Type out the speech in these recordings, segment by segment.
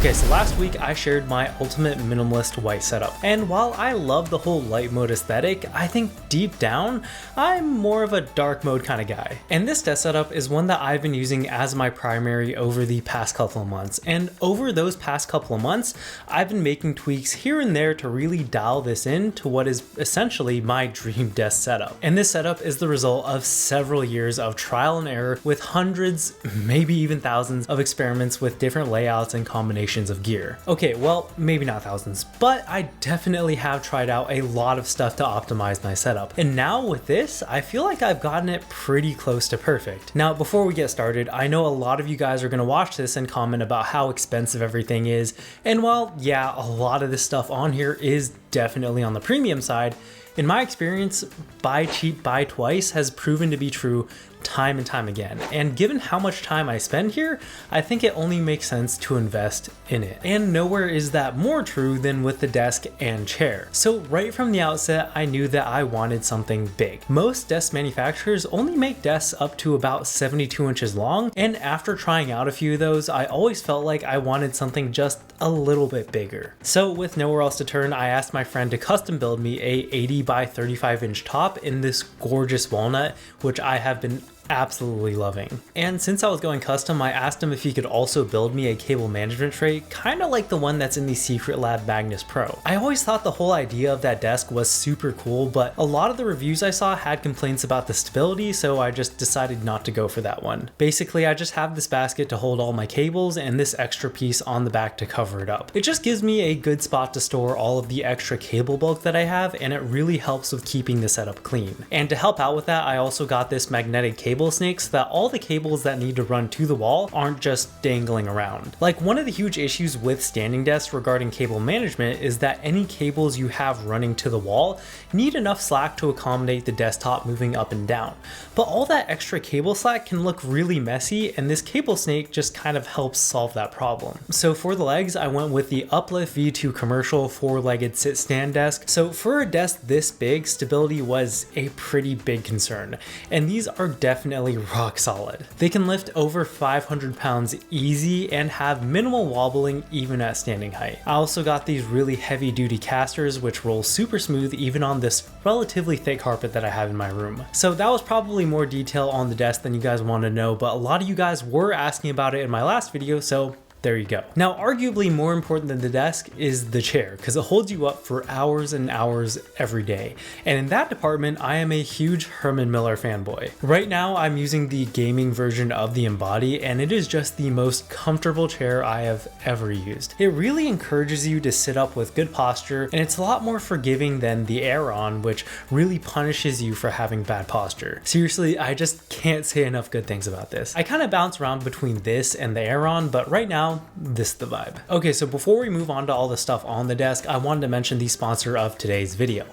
Okay, so last week I shared my ultimate minimalist white setup, and while I love the whole light mode aesthetic, I think deep down, I'm more of a dark mode kind of guy. And this desk setup is one that I've been using as my primary over the past couple of months, and over those past couple of months, I've been making tweaks here and there to really dial this in to what is essentially my dream desk setup. And this setup is the result of several years of trial and error with hundreds, maybe even thousands of experiments with different layouts and combinations of gear. Okay, well, maybe not thousands, but I definitely have tried out a lot of stuff to optimize my setup. And now with this, I feel like I've gotten it pretty close to perfect. Now, before we get started, I know a lot of you guys are gonna watch this and comment about how expensive everything is. And while, yeah, a lot of this stuff on here is definitely on the premium side, in my experience, buy cheap, buy twice has proven to be true time and time again. And given how much time I spend here, I think it only makes sense to invest in it. And nowhere is that more true than with the desk and chair. So right from the outset, I knew that I wanted something big. Most desk manufacturers only make desks up to about 72 inches long. And after trying out a few of those, I always felt like I wanted something just a little bit bigger. So with nowhere else to turn, I asked my friend to custom build me a 80 by 35 inch top in this gorgeous walnut, which I have been absolutely loving. And since I was going custom, I asked him if he could also build me a cable management tray, kind of like the one that's in the Secret Lab Magnus Pro. I always thought the whole idea of that desk was super cool, but a lot of the reviews I saw had complaints about the stability, so I just decided not to go for that one. Basically, I just have this basket to hold all my cables and this extra piece on the back to cover it up. It just gives me a good spot to store all of the extra cable bulk that I have, and it really helps with keeping the setup clean. And to help out with that, I also got this magnetic cable snake so that all the cables that need to run to the wall aren't just dangling around. Like, one of the huge issues with standing desks regarding cable management is that any cables you have running to the wall need enough slack to accommodate the desktop moving up and down. But all that extra cable slack can look really messy, and this cable snake just kind of helps solve that problem. So for the legs, I went with the Uplift V2 commercial 4-legged sit stand desk. So for a desk this big, stability was a pretty big concern, and these are definitely rock solid. They can lift over 500 pounds easy and have minimal wobbling even at standing height. I also got these really heavy duty casters which roll super smooth even on this relatively thick carpet that I have in my room. So that was probably more detail on the desk than you guys want to know, but a lot of you guys were asking about it in my last video, so there you go. Now, arguably more important than the desk is the chair, because it holds you up for hours and hours every day. And in that department, I am a huge Herman Miller fanboy. Right now, I'm using the gaming version of the Embody, and it is just the most comfortable chair I have ever used. It really encourages you to sit up with good posture, and it's a lot more forgiving than the Aeron, which really punishes you for having bad posture. Seriously, I just can't say enough good things about this. I kind of bounce around between this and the Aeron, but right now, this is the vibe. Okay, so before we move on to all the stuff on the desk, I wanted to mention the sponsor of today's video,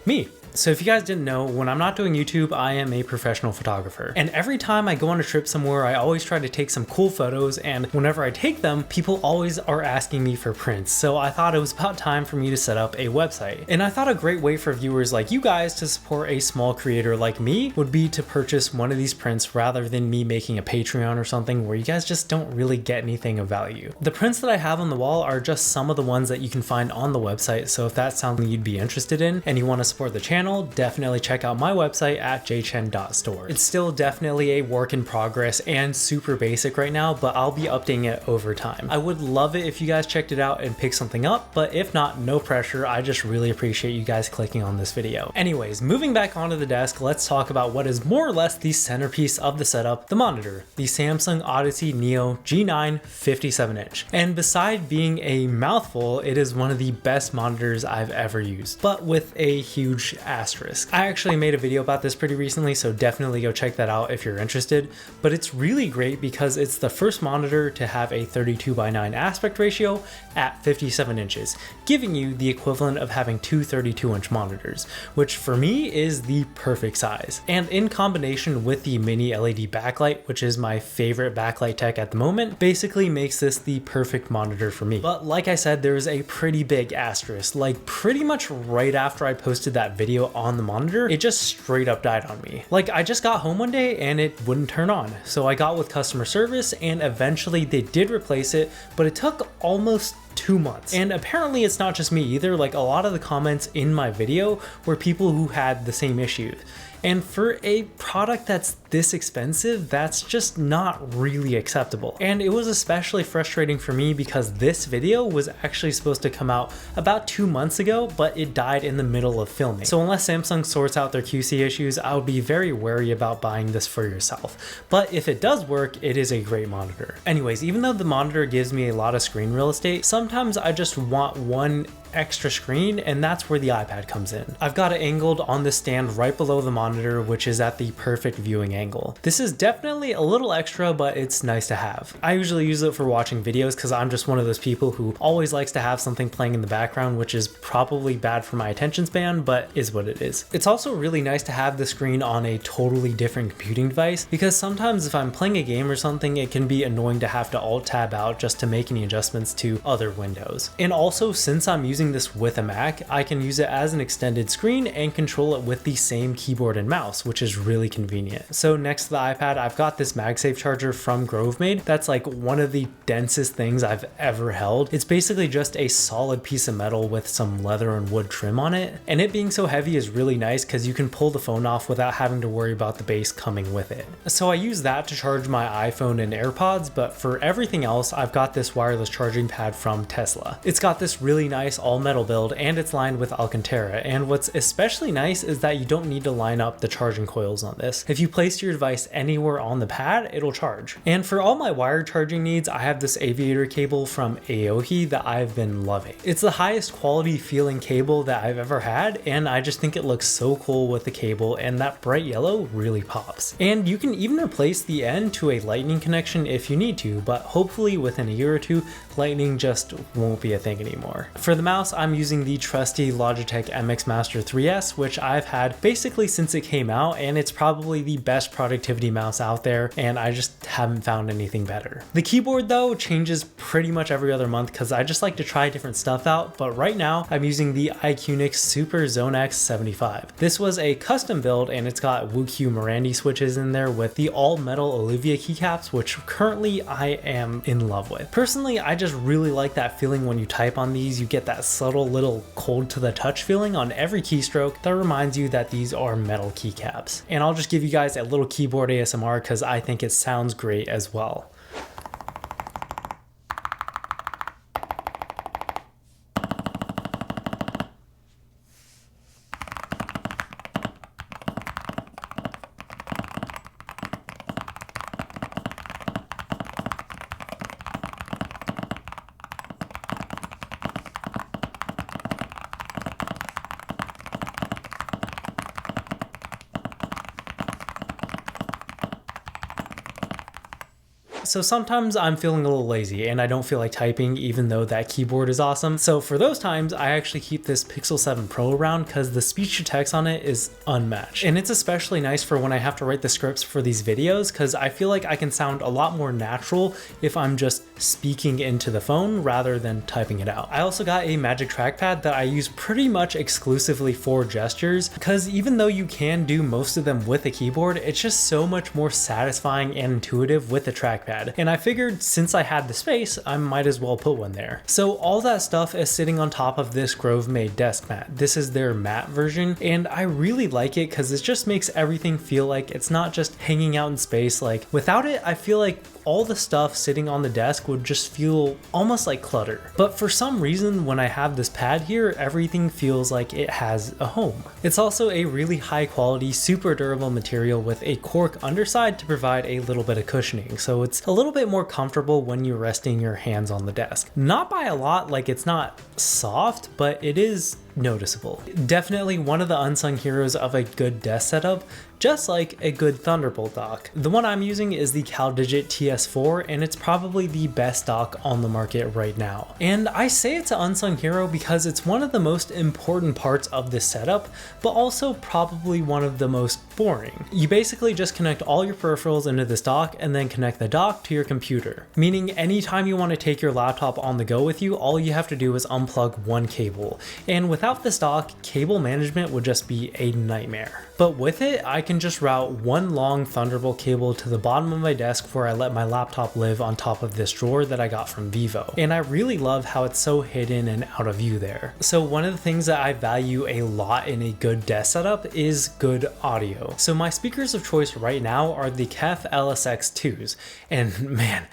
me. So if you guys didn't know, when I'm not doing YouTube, I am a professional photographer. And every time I go on a trip somewhere, I always try to take some cool photos, and whenever I take them, people always are asking me for prints. So I thought it was about time for me to set up a website. And I thought a great way for viewers like you guys to support a small creator like me would be to purchase one of these prints rather than me making a Patreon or something where you guys just don't really get anything of value. The prints that I have on the wall are just some of the ones that you can find on the website. So if that's something you'd be interested in and you want to support the channel, definitely check out my website at jchen.store. It's still definitely a work in progress and super basic right now, but I'll be updating it over time. I would love it if you guys checked it out and picked something up, but if not, no pressure. I just really appreciate you guys clicking on this video. Anyways, moving back onto the desk, let's talk about what is more or less the centerpiece of the setup, the monitor, the Samsung Odyssey Neo G9 57-inch. And beside being a mouthful, it is one of the best monitors I've ever used, but with a huge asterisk. I actually made a video about this pretty recently, so definitely go check that out if you're interested, but it's really great because it's the first monitor to have a 32:9 aspect ratio at 57 inches, giving you the equivalent of having two 32-inch monitors, which for me is the perfect size. And in combination with the mini LED backlight, which is my favorite backlight tech at the moment, basically makes this the perfect monitor for me. But like I said, there's a pretty big asterisk. Like, pretty much right after I posted that video video on the monitor, it just straight up died on me. Like, I just got home one day and it wouldn't turn on. So I got with customer service and eventually they did replace it, but it took almost 2 months. And apparently it's not just me either. Like, a lot of the comments in my video were people who had the same issue. And for a product that's this expensive, that's just not really acceptable. And it was especially frustrating for me because this video was actually supposed to come out about 2 months ago, but it died in the middle of filming. So unless Samsung sorts out their QC issues, I would be very wary about buying this for yourself. But if it does work, it is a great monitor. Anyways, even though the monitor gives me a lot of screen real estate, sometimes I just want one extra screen, and that's where the iPad comes in. I've got it angled on the stand right below the monitor, which is at the perfect viewing angle. This is definitely a little extra, but it's nice to have. I usually use it for watching videos because I'm just one of those people who always likes to have something playing in the background, which is probably bad for my attention span, but is what it is. It's also really nice to have the screen on a totally different computing device because sometimes if I'm playing a game or something, it can be annoying to have to alt tab out just to make any adjustments to other windows. And also, since I'm using this with a Mac, I can use it as an extended screen and control it with the same keyboard and mouse, which is really convenient. So next to the iPad, I've got this MagSafe charger from Grovemade. That's like one of the densest things I've ever held. It's basically just a solid piece of metal with some leather and wood trim on it. And it being so heavy is really nice because you can pull the phone off without having to worry about the base coming with it. So I use that to charge my iPhone and AirPods, but for everything else, I've got this wireless charging pad from Tesla. It's got this really nice all metal build and it's lined with Alcantara, and what's especially nice is that you don't need to line up the charging coils on this. If you place your device anywhere on the pad, it'll charge. And for all my wired charging needs, I have this aviator cable from Aohi that I've been loving. It's the highest quality feeling cable that I've ever had, and I just think it looks so cool with the cable, and that bright yellow really pops. And you can even replace the end to a lightning connection if you need to, but hopefully within a year or two, lightning just won't be a thing anymore. For the mouse, I'm using the trusty Logitech MX Master 3S, which I've had basically since it came out, and it's probably the best productivity mouse out there, and I just haven't found anything better. The keyboard though changes pretty much every other month because I just like to try different stuff out, but right now I'm using the iQnix Super Zone X 75. This was a custom build and it's got WooQ Marandi switches in there with the all metal Olivia keycaps, which currently I am in love with. Personally, I just really like that feeling when you type on these. You get that subtle little cold to the touch feeling on every keystroke that reminds you that these are metal keycaps. And I'll just give you guys a little keyboard ASMR because I think it sounds great as well. So sometimes I'm feeling a little lazy and I don't feel like typing even though that keyboard is awesome. So for those times, I actually keep this Pixel 7 Pro around because the speech to text on it is unmatched. And it's especially nice for when I have to write the scripts for these videos because I feel like I can sound a lot more natural if I'm just speaking into the phone rather than typing it out. I also got a Magic Trackpad that I use pretty much exclusively for gestures because even though you can do most of them with a keyboard, it's just so much more satisfying and intuitive with the trackpad. And I figured since I had the space, I might as well put one there. So all that stuff is sitting on top of this Grovemade desk mat. This is their matte version, and I really like it because it just makes everything feel like it's not just hanging out in space. Like without it, I feel like all the stuff sitting on the desk would just feel almost like clutter. But for some reason, when I have this pad here, everything feels like it has a home. It's also a really high quality, super durable material with a cork underside to provide a little bit of cushioning. So it's a little bit more comfortable when you're resting your hands on the desk. Not by a lot, like it's not soft, but it is noticeable. Definitely one of the unsung heroes of a good desk setup, just like a good Thunderbolt dock. The one I'm using is the CalDigit TS4, and it's probably the best dock on the market right now. And I say it's an unsung hero because it's one of the most important parts of this setup, but also probably one of the most boring. You basically just connect all your peripherals into this dock and then connect the dock to your computer. Meaning anytime you want to take your laptop on the go with you, all you have to do is unplug one cable. And without this dock, cable management would just be a nightmare. But with it, I can just route one long Thunderbolt cable to the bottom of my desk where I let my laptop live on top of this drawer that I got from Vivo. And I really love how it's so hidden and out of view there. So one of the things that I value a lot in a good desk setup is good audio. So my speakers of choice right now are the KEF LSX2s. And man,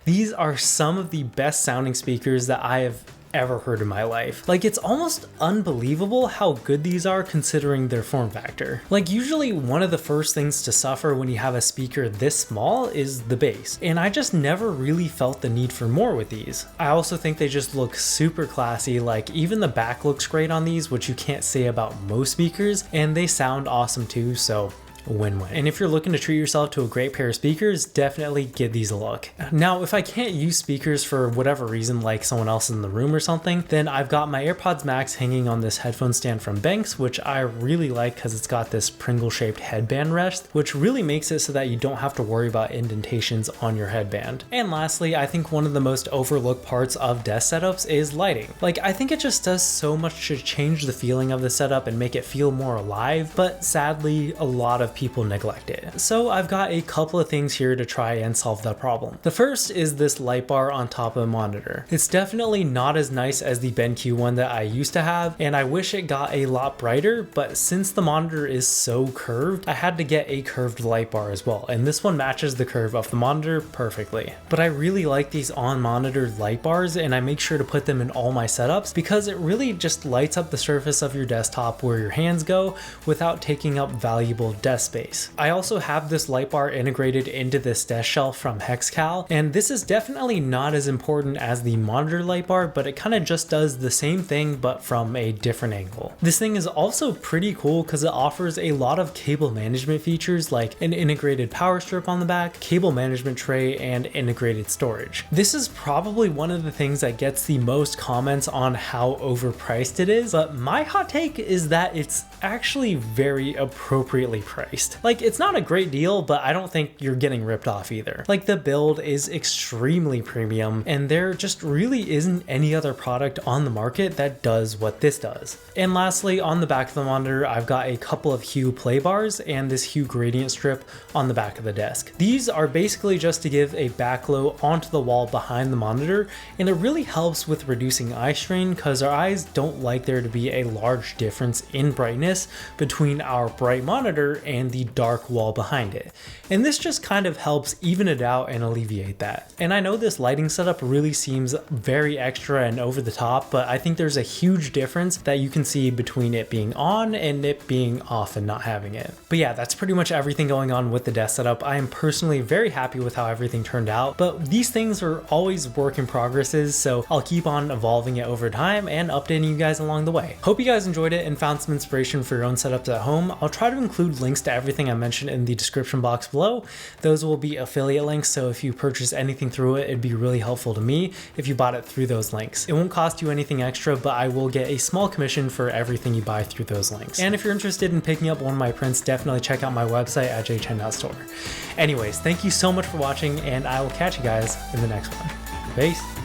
these are some of the best sounding speakers that I have ever heard in my life. Like, it's almost unbelievable how good these are considering their form factor. Like, usually one of the first things to suffer when you have a speaker this small is the bass, and I just never really felt the need for more with these. I also think they just look super classy. Like, even the back looks great on these, which you can't say about most speakers, and they sound awesome too, so win-win. And if you're looking to treat yourself to a great pair of speakers, definitely give these a look. Now, if I can't use speakers for whatever reason, like someone else in the room or something, then I've got my AirPods Max hanging on this headphone stand from Banks, which I really like because it's got this Pringle-shaped headband rest, which really makes it so that you don't have to worry about indentations on your headband. And lastly, I think one of the most overlooked parts of desk setups is lighting. Like, I think it just does so much to change the feeling of the setup and make it feel more alive, but sadly, a lot of people neglect it. So I've got a couple of things here to try and solve that problem. The first is this light bar on top of the monitor. It's definitely not as nice as the BenQ one that I used to have, and I wish it got a lot brighter, but since the monitor is so curved, I had to get a curved light bar as well, and this one matches the curve of the monitor perfectly. But I really like these on-monitor light bars, and I make sure to put them in all my setups because it really just lights up the surface of your desktop where your hands go without taking up valuable desk space. I also have this light bar integrated into this desk shelf from Hexcal, and this is definitely not as important as the monitor light bar, but it kind of just does the same thing but from a different angle. This thing is also pretty cool because it offers a lot of cable management features like an integrated power strip on the back, cable management tray, and integrated storage. This is probably one of the things that gets the most comments on how overpriced it is, but my hot take is that it's actually very appropriately priced. Like, it's not a great deal, but I don't think you're getting ripped off either. Like, the build is extremely premium, and there just really isn't any other product on the market that does what this does. And lastly, on the back of the monitor, I've got a couple of Hue play bars and this Hue gradient strip on the back of the desk. These are basically just to give a backglow onto the wall behind the monitor, and it really helps with reducing eye strain because our eyes don't like there to be a large difference in brightness between our bright monitor and the dark wall behind it. And this just kind of helps even it out and alleviate that. And I know this lighting setup really seems very extra and over the top, but I think there's a huge difference that you can see between it being on and it being off and not having it. But yeah, that's pretty much everything going on with the desk setup. I am personally very happy with how everything turned out, but these things are always work in progresses, so I'll keep on evolving it over time and updating you guys along the way. Hope you guys enjoyed it and found some inspiration for your own setups at home. I'll try to include links to everything I mentioned in the description box below. Those will be affiliate links, so if you purchase anything through it, it'd be really helpful to me if you bought it through those links. It won't cost you anything extra, but I will get a small commission for everything you buy through those links. And if you're interested in picking up one of my prints, definitely check out my website at jchen.store. Anyways, thank you so much for watching, and I will catch you guys in the next one. Peace.